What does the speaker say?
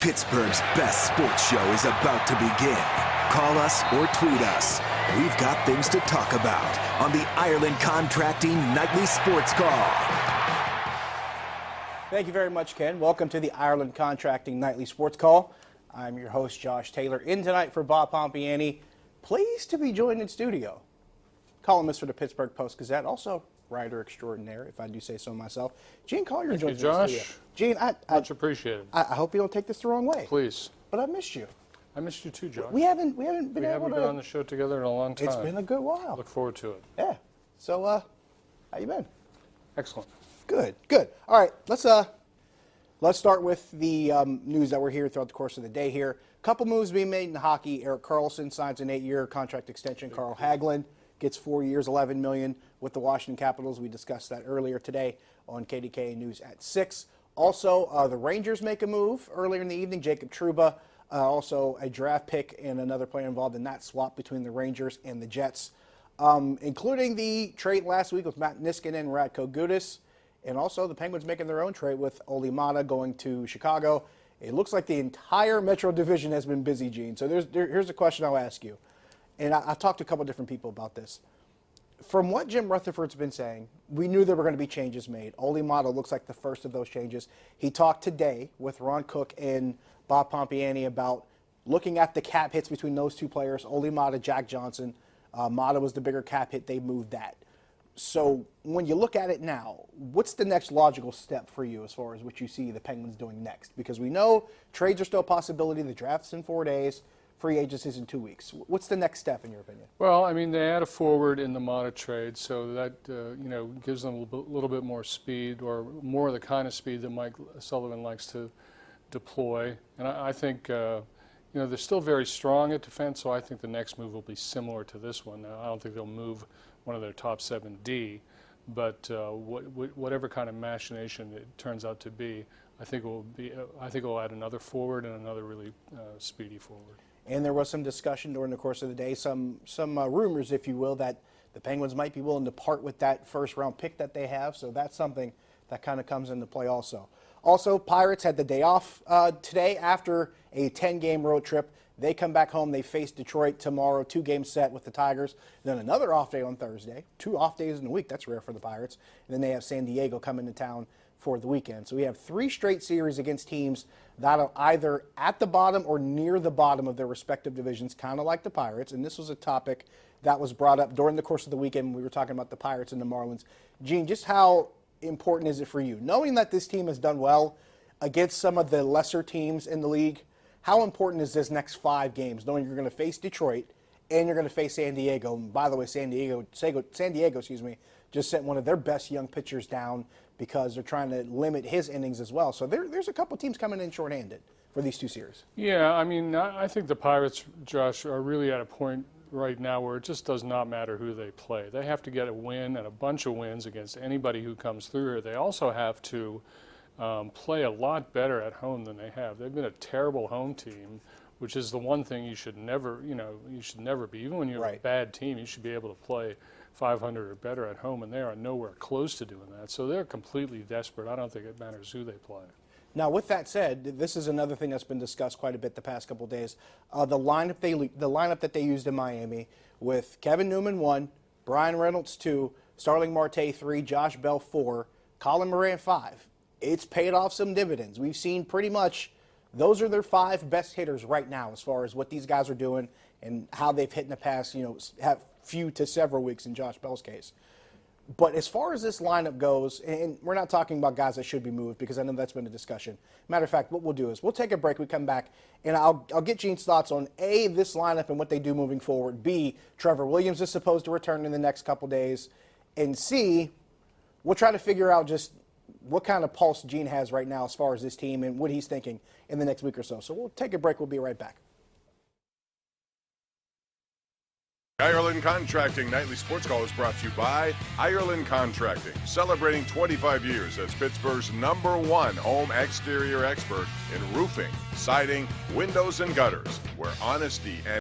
Pittsburgh's best sports show is about to begin. Call us or tweet us. We've got things to talk about on the Ireland Contracting Nightly Sports Call. Thank you very much, Ken. Welcome to the Ireland Contracting Nightly Sports Call. I'm your host, Josh Taylor, in tonight for Bob Pompiani. Pleased to be joined in studio. Columnist for the Pittsburgh Post-Gazette, also writer extraordinaire, if I do say so myself. Gene Collier joins me in studio. Gene, much appreciated. I hope you don't take this the wrong way. Please. But I missed you. I missed you too, Josh. We haven't been on the show together in a long time. It's been a good while. Look forward to it. Yeah. So, how you been? Excellent. Good. All right, let's start with the news that we're hearing throughout the course of the day here. A couple moves being made in hockey. Erik Karlsson signs an 8-year contract extension. Carl Hagelin gets 4 years, $11 million with the Washington Capitals. We discussed that earlier today on KDKA News at 6. Also, the Rangers make a move earlier in the evening. Jacob Trouba, also a draft pick and another player involved in that swap between the Rangers and the Jets, including the trade last week with Matt Niskanen and Radko Gudas. And also the Penguins making their own trade with Olli Maatta going to Chicago. It looks like the entire Metro Division has been busy, Gene. So here's a question I'll ask you. And I've talked to a couple different people about this. From what Jim Rutherford's been saying, we knew there were going to be changes made. Olli Maatta looks like the first of those changes. He talked today with Ron Cook and Bob Pompiani about looking at the cap hits between those two players, Olli Maatta, Jack Johnson. Maatta was the bigger cap hit. They moved that. So when you look at it now, what's the next logical step for you as far as what you see the Penguins doing next? Because we know trades are still a possibility. The draft's in 4 days. Free agency is in 2 weeks. What's the next step in your opinion? Well, I mean, they add a forward in the Maatta trade, so that gives them a little bit more speed, or more of the kind of speed that Mike Sullivan likes to deploy. And I think they're still very strong at defense, so I think the next move will be similar to this one. Now, I don't think they'll move one of their top 7D, but whatever kind of machination it turns out to be, I think it will add another forward and another really speedy forward. And there was some discussion during the course of the day, some rumors, if you will, that the Penguins might be willing to part with that first-round pick that they have. So that's something that kind of comes into play also. Also, Pirates had the day off today after a 10-game road trip. They come back home. They face Detroit tomorrow, 2-game set with the Tigers. Then another off day on Thursday. 2 off days in a week. That's rare for the Pirates. And then they have San Diego coming to town for the weekend. So we have 3 straight series against teams that are either at the bottom or near the bottom of their respective divisions, kind of like the Pirates. And this was a topic that was brought up during the course of the weekend when we were talking about the Pirates and the Marlins. Gene, just how important is it for you, knowing that this team has done well against some of the lesser teams in the league? How important is this next 5 games, knowing you're going to face Detroit and you're going to face San Diego? And by the way, San Diego, just sent one of their best young pitchers down because they're trying to limit his innings as well. So there's a couple teams coming in shorthanded for these 2 series. Yeah, I mean, I think the Pirates, Josh, are really at a point right now where it just does not matter who they play. They have to get a win and a bunch of wins against anybody who comes through here. They also have to play a lot better at home than they have. They've been a terrible home team, which is the one thing you should never be. Even when you're a bad team, you should be able to play 500 or better at home, and they are nowhere close to doing that. So they're completely desperate. I don't think it matters who they play. Now, with that said, this is another thing that's been discussed quite a bit the past couple of days. The lineup that they used in Miami with Kevin Newman 1, Brian Reynolds 2, Starling Marte 3, Josh Bell 4, Colin Moran 5. It's paid off some dividends. We've seen pretty much those are their 5 best hitters right now as far as what these guys are doing and how they've hit in the past, have few to several weeks in Josh Bell's case. But as far as this lineup goes, and we're not talking about guys that should be moved because I know that's been a discussion. Matter of fact, what we'll do is we'll take a break, we come back, and I'll get Gene's thoughts on A, this lineup and what they do moving forward. B, Trevor Williams is supposed to return in the next couple days. And C, we'll try to figure out just what kind of pulse Gene has right now as far as this team and what he's thinking in the next week or so. So we'll take a break. We'll be right back. Ireland Contracting Nightly Sports Call is brought to you by Ireland Contracting, celebrating 25 years as Pittsburgh's #1 home exterior expert in roofing, siding, windows, and gutters, where honesty and